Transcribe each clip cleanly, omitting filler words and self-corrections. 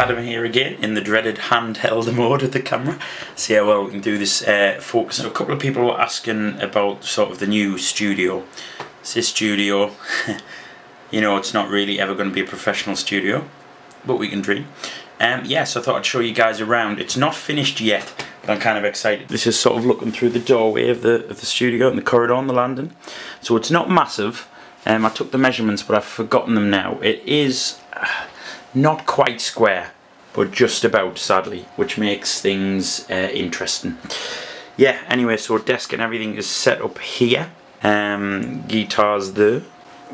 Adam here again in the dreaded handheld mode of the camera. See how well we can do this focus. So a couple of people were asking about sort of the new studio. It's this studio, you know, it's not really ever going to be a professional studio, but we can dream. Yeah, so I thought I'd show you guys around. It's not finished yet, but I'm kind of excited. This is sort of looking through the doorway of the studio and the corridor on the landing. So it's not massive. I took the measurements, but I've forgotten them now. It is not quite square, but just about, sadly, which makes things interesting. Yeah, anyway, so desk and everything is set up here. Guitars there.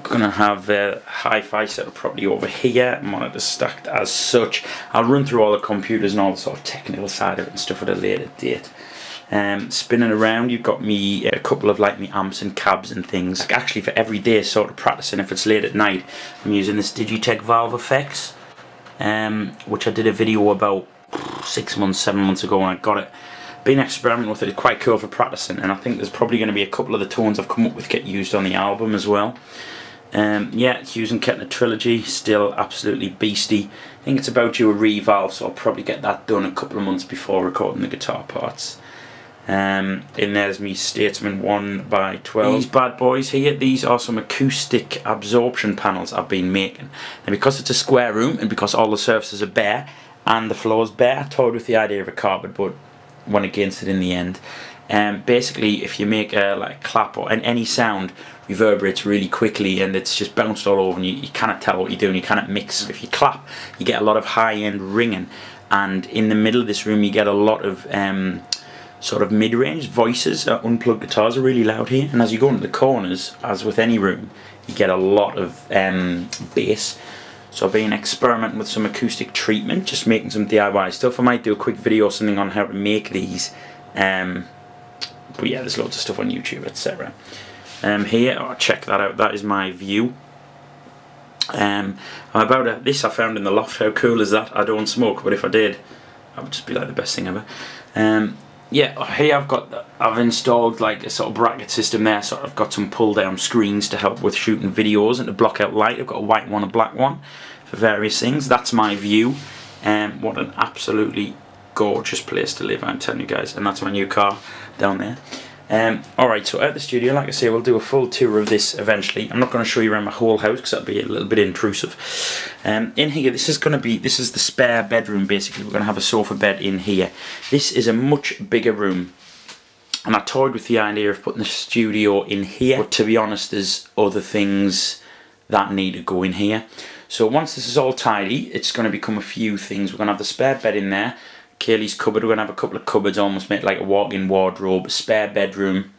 Gonna have hi-fi set up properly over here, monitor stacked as such. I'll run through all the computers and all the sort of technical side of it and stuff at a later date. Spinning around, you've got me a couple of like me amps and cabs and things. Like actually for every day sort of practicing, if it's late at night, I'm using this Digitech Valve Effects, which I did a video about 6 months, 7 months ago when I got it. Been experimenting with it, it's quite cool for practicing, and I think there's probably going to be a couple of the tones I've come up with get used on the album as well. Yeah, it's using Kettner Trilogy, still absolutely beastie. I think it's about due a revalve, so I'll probably get that done a couple of months before recording the guitar parts. In there's me Statesman 1x12. These bad boys here, these are some acoustic absorption panels I've been making. And because it's a square room, and because all the surfaces are bare, and the floor's bare, I toyed with the idea of a carpet, but went against it in the end. Basically, if you make like a clap or any sound reverberates really quickly and it's just bounced all over and you cannot tell what you're doing, you cannot mix. If you clap, you get a lot of high-end ringing, and in the middle of this room you get a lot of sort of mid-range voices. Unplugged guitars are really loud here, and as you go into the corners, as with any room, you get a lot of bass. So I've been experimenting with some acoustic treatment, just making some DIY stuff. I might do a quick video or something on how to make these. But yeah, there's loads of stuff on YouTube, etc. Here, oh, check that out. That is my view. This I found in the loft. How cool is that? I don't smoke, but if I did, that would just be like the best thing ever. Yeah, here I've installed like a sort of bracket system there. So I've got some pull down screens to help with shooting videos and to block out light. I've got a white one, a black one for various things. That's my view. What an absolutely gorgeous place to live, I'm telling you guys. And that's my new car down there. Alright, so at the studio, like I say, we'll do a full tour of this eventually. I'm not going to show you around my whole house because that'd be a little bit intrusive. In here, this is the spare bedroom basically. We're going to have a sofa bed in here. This is a much bigger room, and I toyed with the idea of putting the studio in here, but to be honest, there's other things that need to go in here. So once this is all tidy, it's going to become a few things. We're going to have the spare bed in there. Kaylee's cupboard, we're going to have a couple of cupboards, almost make like a walk-in wardrobe, a spare bedroom,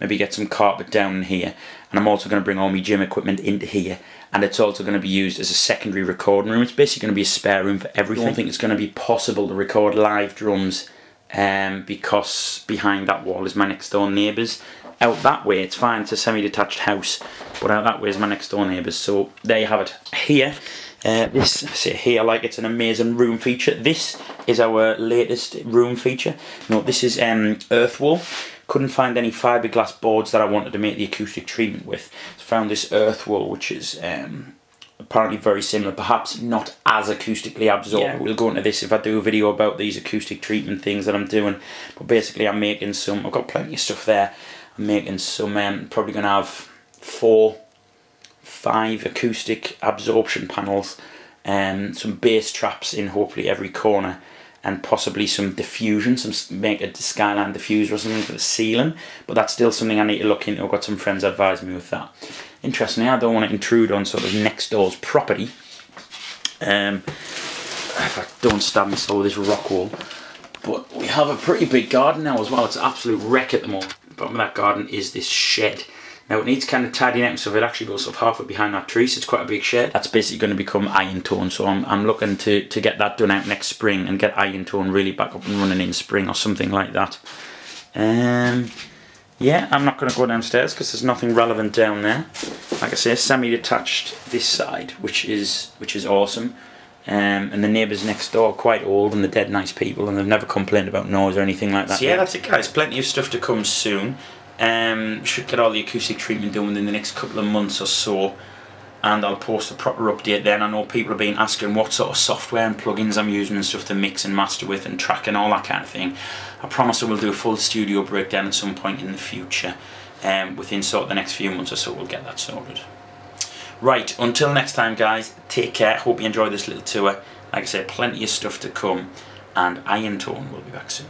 maybe get some carpet down in here, and I'm also going to bring all my gym equipment into here, and it's also going to be used as a secondary recording room. It's basically going to be a spare room for everything. I don't think it's going to be possible to record live drums because behind that wall is my next door neighbours. Out that way it's fine, it's a semi-detached house, but out that way is my next door neighbours. So there you have it. Here, this, I say here like it's an amazing room feature. This is our latest room feature. No, this is earth wool. Couldn't find any fiberglass boards that I wanted to make the acoustic treatment with. So found this earth wool, which is apparently very similar, perhaps not as acoustically absorbed. Yeah, we'll go into this if I do a video about these acoustic treatment things that I'm doing. But basically I'm making some, I've got plenty of stuff there. I'm making some, probably going to have 4, 5 acoustic absorption panels, some bass traps in hopefully every corner, and possibly some diffusion, make a skyline diffuser or something for the ceiling, but that's still something I need to look into. I've got some friends advise me with that. Interestingly, I don't want to intrude on sort of next door's property. If I don't stab myself with this rock wall. But we have a pretty big garden now as well. It's an absolute wreck at the moment. The bottom of that garden is this shed. Now it needs kind of tidying up, so it actually goes sort of halfway behind that tree, so it's quite a big shed. That's basically going to become iron tone, so I'm looking to get that done out next spring and get iron tone really back up and running in spring or something like that. Yeah, I'm not going to go downstairs because there's nothing relevant down there. Like I say, semi-detached this side, which is awesome. And the neighbours next door are quite old and they're dead nice people and they've never complained about noise or anything like that. So yeah, that's it guys, plenty of stuff to come soon. Should get all the acoustic treatment done within the next couple of months or so. and I'll post a proper update then. I know people have been asking what sort of software and plugins I'm using and stuff to mix and master with and track and all that kind of thing. I promise I will do a full studio breakdown at some point in the future. Within sort of the next few months or so we'll get that sorted. Right, until next time guys, take care. Hope you enjoyed this little tour. Like I said, plenty of stuff to come, and Iron Tone will be back soon.